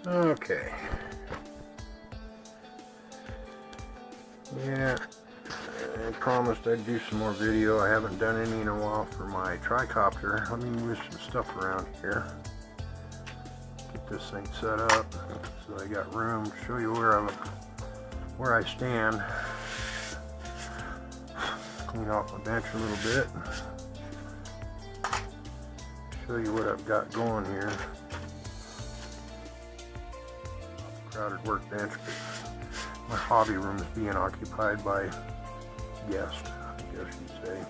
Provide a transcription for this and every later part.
Okay. Yeah, I promised I'd do some more video. I haven't done any in a while for my TriCopter. Let me move some stuff around here. Get this thing set up so I got room to show you where I stand. Clean off my bench a little bit. Show you what I've got going here. Crowded workbench, but my hobby room is being occupied by guests, I guess you'd say.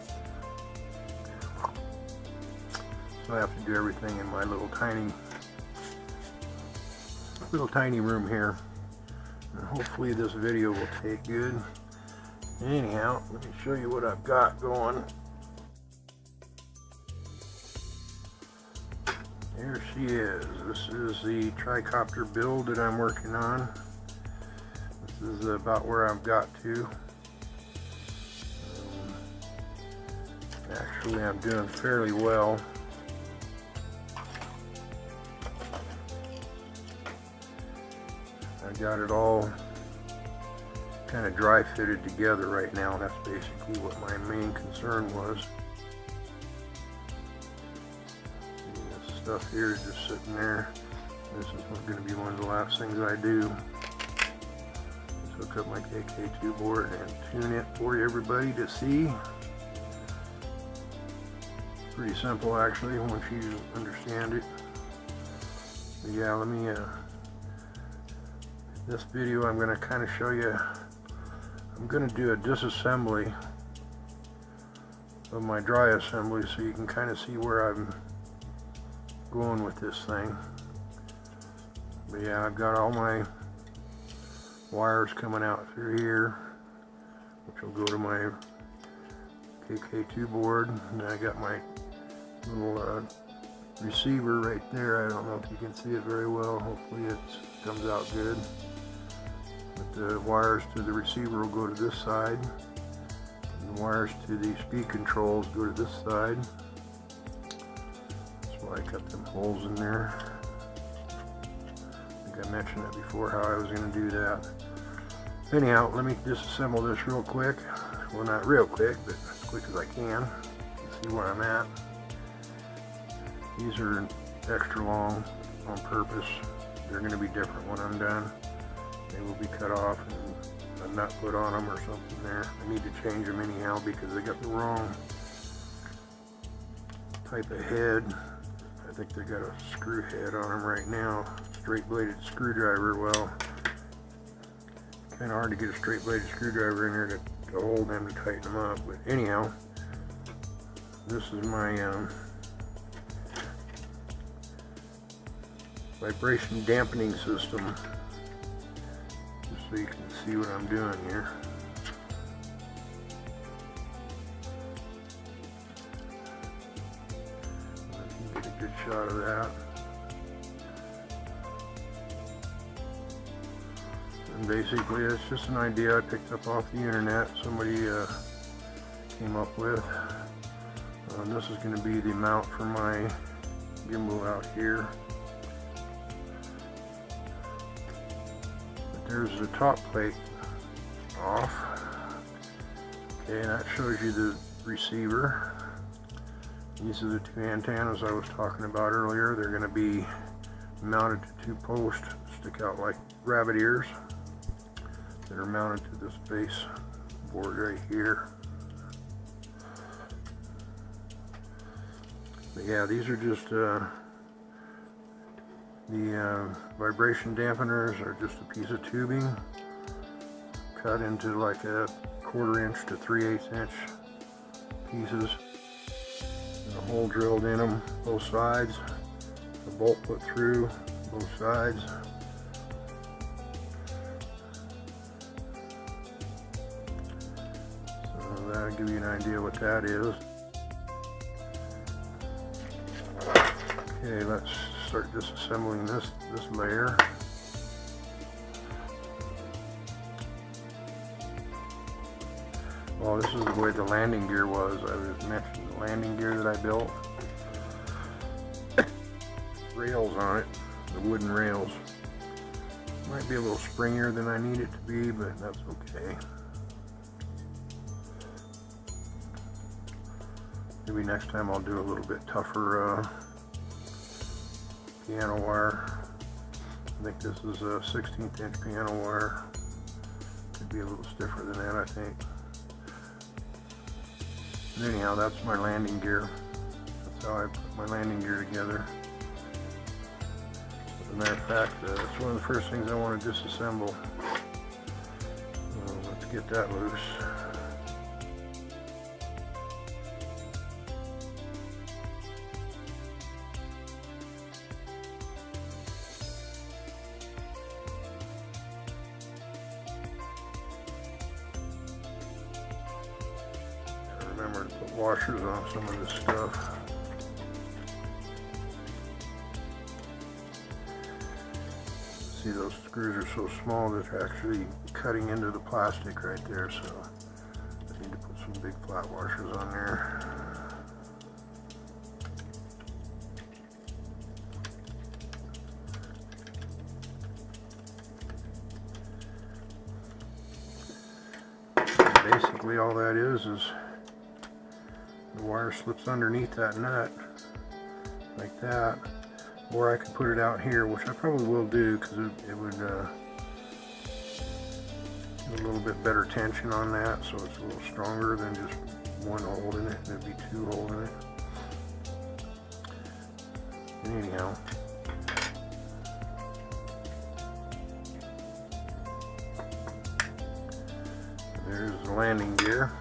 So I have to do everything in my little tiny room here. And hopefully this video will take good. Anyhow, let me show you what I've got going. Here she is. This is the TriCopter build that I'm working on. This is about where I've got to. Actually, I'm doing fairly well. I got it all kind of dry fitted together right now. That's basically what my main concern was. This stuff here is just sitting there. This is going to be one of the last things I do. Just hook up my KK2 board and tune it for everybody to see. Pretty simple actually once you understand it. But yeah, let me this video I'm going to kind of show you. I'm going to do a disassembly of my dry assembly so you can kind of see where I'm going with this thing. But yeah, I've got all my wires coming out through here, which will go to my KK2 board, and then I got my little receiver right there. I don't know if you can see it very well. Hopefully it comes out good. But the wires to the receiver will go to this side, and the wires to the speed controls go to this side. That's why I cut them holes in there. I think I mentioned that before, how I was going to do that. Anyhow, let me disassemble this real quick. Well, not real quick, but as quick as I can. See where I'm at. These are extra long on purpose. They're going to be different when I'm done. They will be cut off and a nut put on them or something there. I need to change them anyhow because they got the wrong type of head. I think they got a screw head on them right now. Straight bladed screwdriver. Well, kind of hard to get a straight bladed screwdriver in here to hold them to tighten them up. But anyhow, this is my vibration dampening system. Just so you can see what I'm doing here. Let's get a good shot of that. And basically it's just an idea I picked up off the internet. Somebody came up with. This is going to be the mount for my gimbal out here. There's the top plate off. Okay, and that shows you the receiver. These are the two antennas I was talking about earlier. They're going to be mounted to two posts, stick out like rabbit ears, that are mounted to this base board right here. But yeah, these are just the vibration dampeners are just a piece of tubing cut into like a 1/4 inch to 3/8 inch pieces, and a hole drilled in them both sides, a bolt put through both sides. So that'll give you an idea what that is. Okay, let's start disassembling this layer. Well, this is the way the landing gear was. I was mentioning the landing gear that I built. Rails on it, the wooden rails. Might be a little springier than I need it to be, but that's okay. Maybe next time I'll do a little bit tougher piano wire. I think this is a 16th inch piano wire. Could be a little stiffer than that, I think. But anyhow, that's my landing gear. That's how I put my landing gear together. As a matter of fact, it's one of the first things I want to disassemble. Let's get that loose. Remember to put washers on some of this stuff. See, those screws are so small that they're actually cutting into the plastic right there, so I need to put some big flat washers on there. Basically all that is the wire slips underneath that nut like that, or I could put it out here, which I probably will do because it would give a little bit better tension on that, so it's a little stronger than just one hole in it. There'd be two holes in it. Anyhow, there's the landing gear.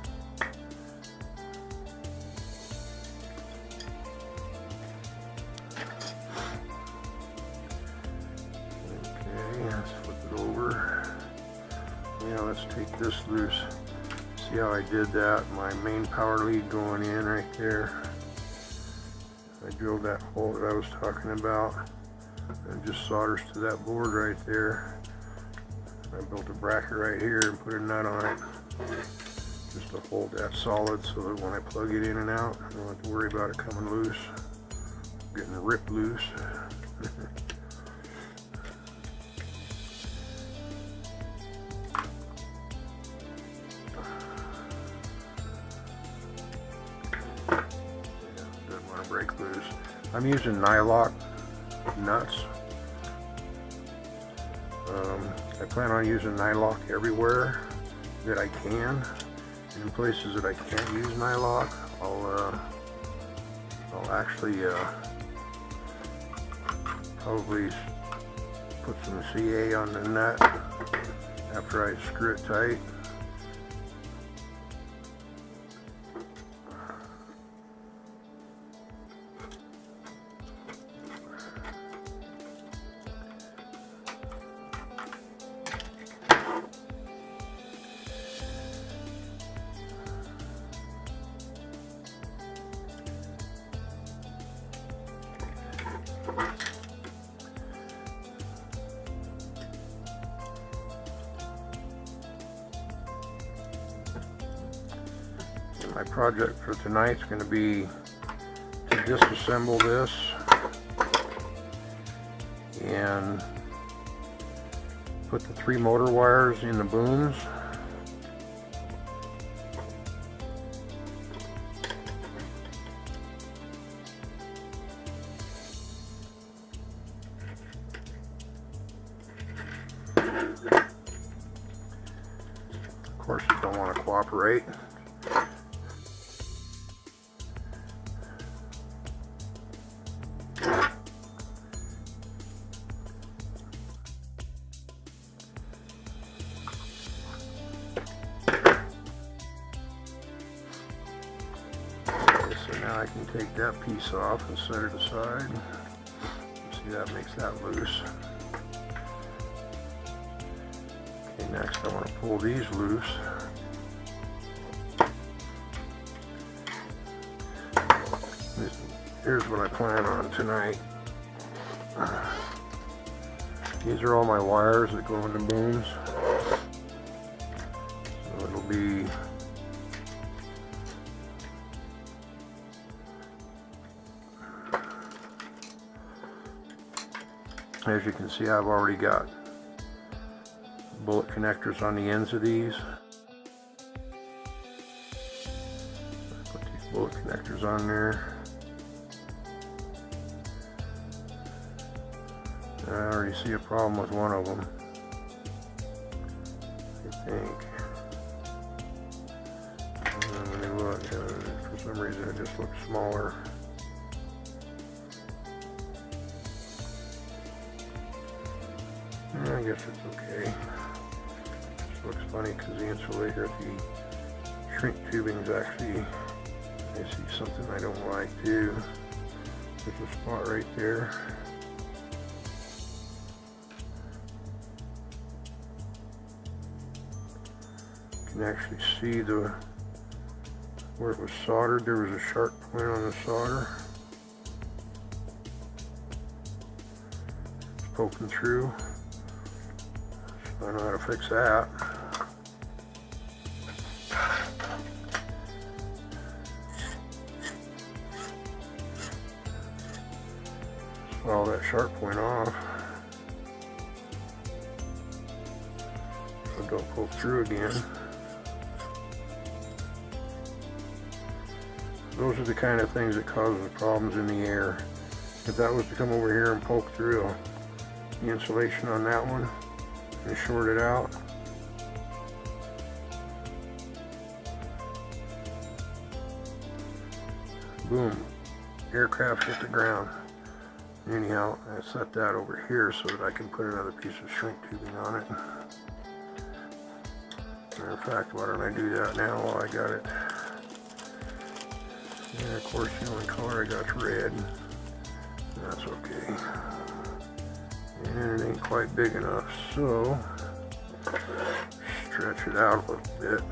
Let's take this loose. See how I did that? My main power lead going in right there. I drilled that hole that I was talking about and just solders to that board right there. I built a bracket right here and put a nut on it just to hold that solid so that when I plug it in and out, I don't have to worry about it coming loose, getting ripped loose. Break loose. I'm using nylock nuts. I plan on using nylock everywhere that I can. In places that I can't use nylock, I'll actually probably put some CA on the nut after I screw it tight. My project for tonight is going to be to disassemble this and put the 3 motor wires in the booms. Of course, you don't want to cooperate. So now I can take that piece off and set it aside. See, that makes that loose. Okay, next I want to pull these loose. Here's what I plan on tonight. These are all my wires that go into booms. So it'll be as you can see, I've already got bullet connectors on the ends of these. Put these bullet connectors on there. I already see a problem with one of them, I think. When you look, for some reason it just looks smaller. I guess it's okay. This looks funny because the insulator, the shrink tubing is actually, I see something I don't like too. There's a spot right there. You can actually see where it was soldered. There was a sharp point on the solder. It's poking through. I know how to fix that. Follow that sharp point off, so don't poke through again. Those are the kind of things that cause the problems in the air. If that was to come over here and poke through the insulation on that one and short it out, boom, aircraft hit the ground. Anyhow, I set that over here so that I can put another piece of shrink tubing on it. Matter of fact, why don't I do that now while I got it? And of course, the only color I got's red. That's okay. And it ain't quite big enough, so stretch it out a little bit.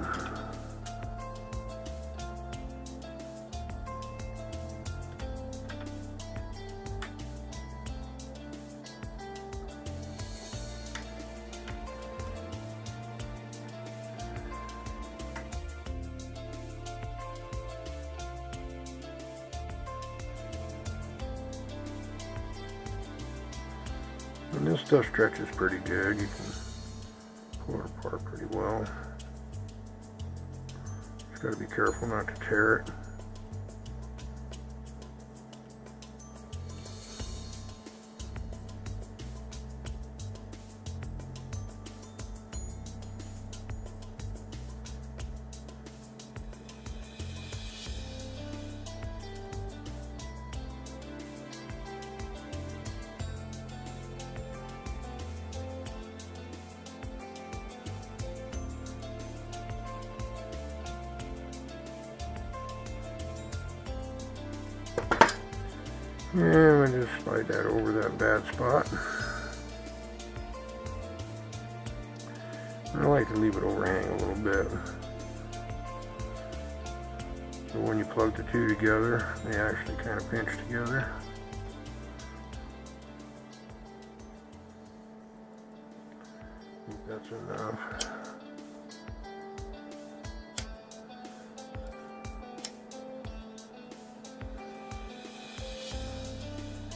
And this stuff stretches pretty good. You can pull it apart pretty well. Just got to be careful not to tear it. And we just slide that over that bad spot. I like to leave it overhang a little bit. So when you plug the two together, they actually kind of pinch together. I think that's enough.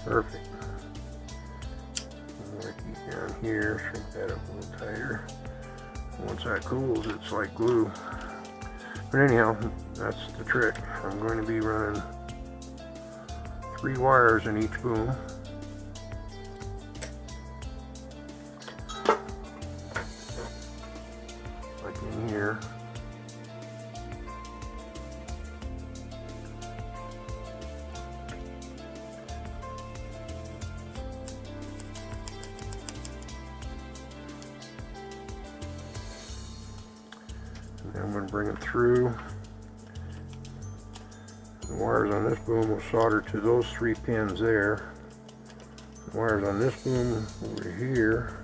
Perfect. Like down here, shrink that up a little tighter. Once that cools, it's like glue. But anyhow, that's the trick. I'm going to be running 3 wires in each boom. Like in here. I'm going to bring it through. The wires on this boom will solder to those 3 pins there. The wires on this boom over here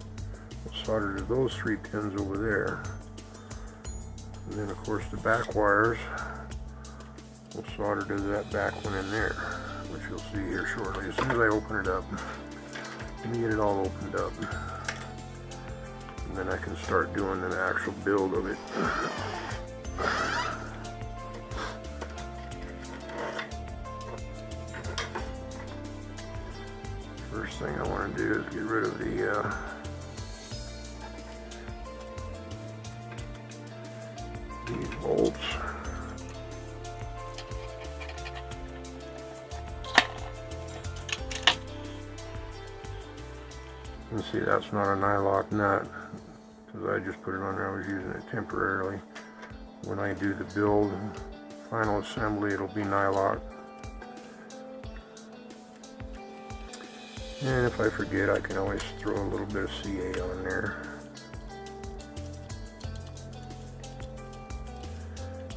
will solder to those 3 pins over there. And then of course the back wires will solder to that back one in there, which you'll see here shortly. As soon as I open it up, let me get it all opened up. And then I can start doing the actual build of it. First thing I want to do is get rid of the these bolts. You see, that's not a nylock nut because I just put it on there. I was using it temporarily. When I do the build and final assembly, it'll be nylock. And if I forget, I can always throw a little bit of CA on there.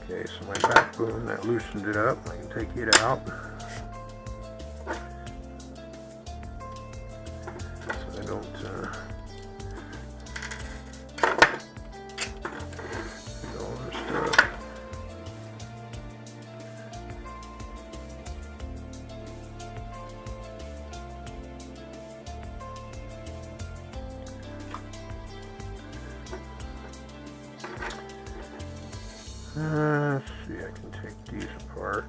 Okay, so my backbone, that loosened it up. I can take it out. So I don't get all this stuff. Let's see, I can take these apart.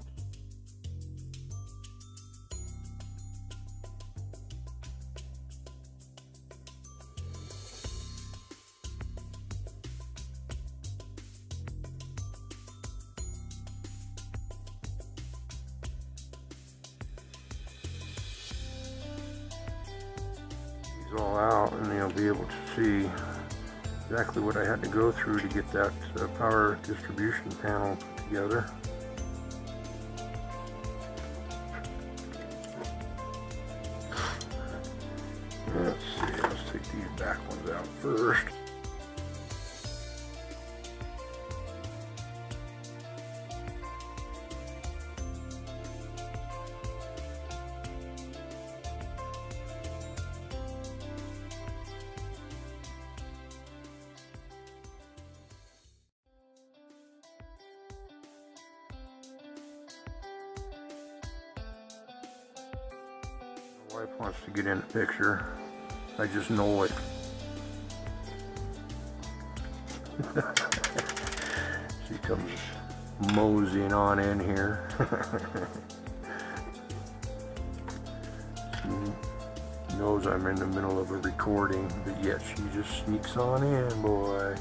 These all out, and you'll be able to see exactly what I had to go through to get that power distribution panel put together. Let's see, let's take these back ones out first. My wife wants to get in the picture. I just know it. She comes moseying on in here. She knows I'm in the middle of a recording, but yet she just sneaks on in, boy.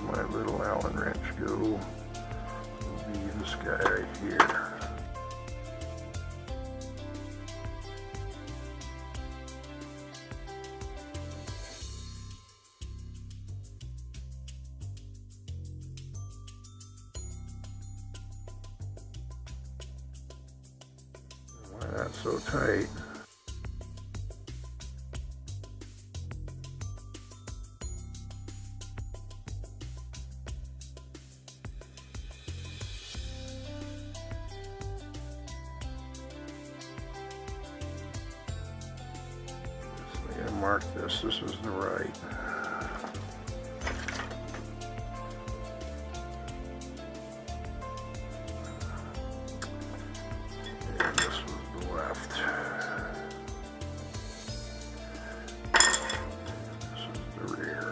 My little Allen wrench go. Will be this guy right here. Why that's so tight? Mark this. This is the right. And this was the left. This is the rear.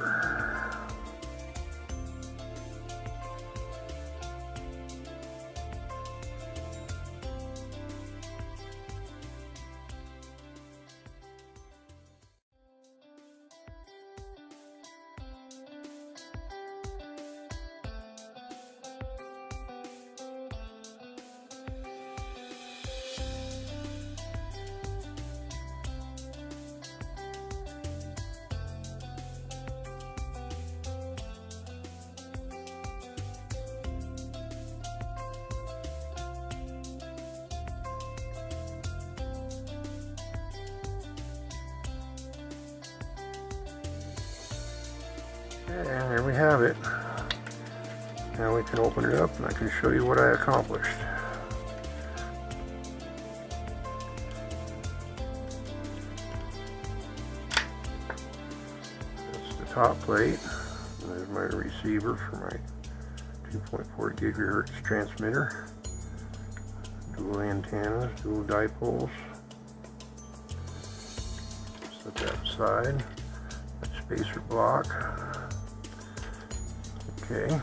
And there we have it. Now we can open it up and I can show you what I accomplished. That's the top plate. And there's my receiver for my 2.4 gigahertz transmitter. Dual antennas, dual dipoles. Set that aside. That spacer block. Okay,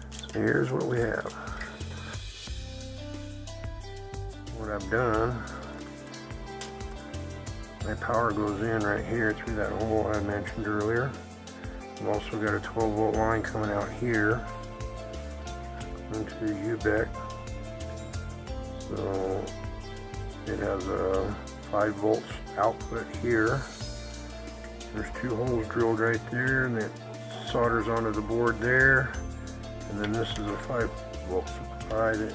so here's what we have. What I've done My power goes in right here through that hole I mentioned earlier. I've also got a 12-volt line coming out here into the UBEC. So it has a 5 volts output here. There's 2 holes drilled right there, and it solders onto the board there. And then this is a 5 volt supply that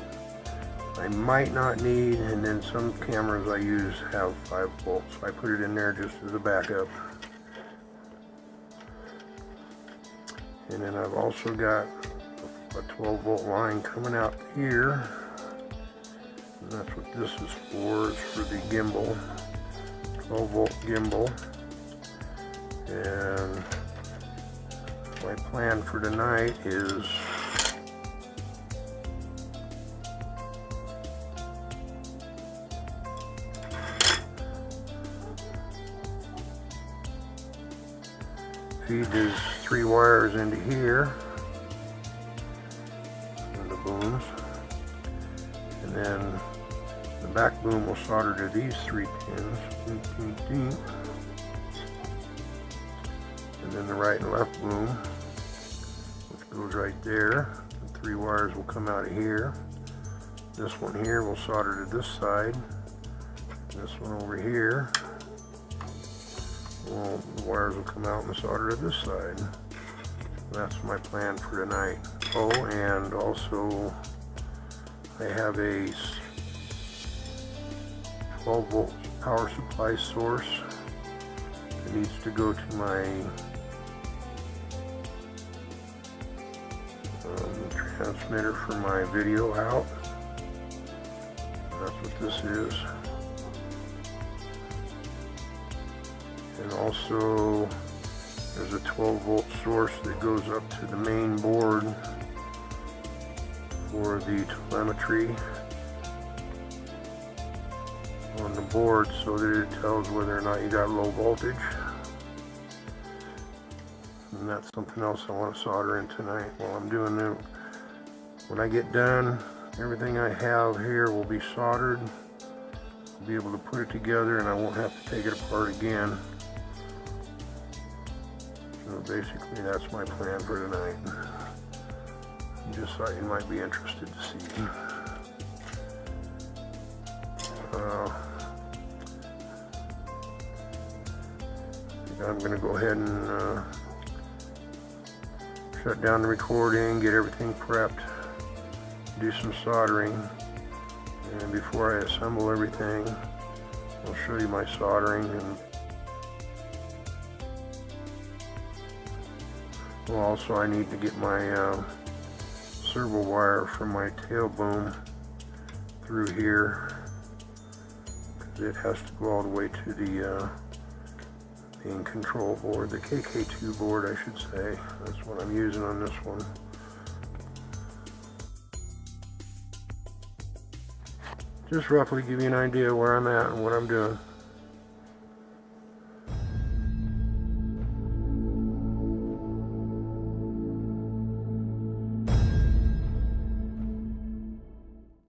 I might not need, and then some cameras I use have 5 volts, so I put it in there just as a backup. And then I've also got a 12 volt line coming out here, and that's what this is for. It's for the gimbal, 12 volt gimbal. And my plan for tonight is feed these 3 wires into here, and the booms, and then the back boom will solder to these 3 pins, and then the right and left boom, which goes right there. The 3 wires will come out of here. This one here will solder to this side. This one over here, well, the wires will come out and solder to this side. That's my plan for tonight. Oh, and also I have a 12 volt power supply source. It needs to go to my transmitter for my video out. That's what this is. And also there's a 12 volt source that goes up to the main board for the telemetry on the board, so that it tells whether or not you got low voltage. And that's something else I want to solder in tonight while I'm doing it. When I get done, everything I have here will be soldered. I'll be able to put it together and I won't have to take it apart again. So basically that's my plan for tonight. Just thought you might be interested to see. I'm going to go ahead and shut down the recording, get everything prepped, do some soldering, and before I assemble everything, I'll show you my soldering. And well, also I need to get my servo wire from my tail boom through here, because it has to go all the way to the main control board, the KK2 board I should say. That's what I'm using on this one. Just roughly give you an idea where I'm at and what I'm doing.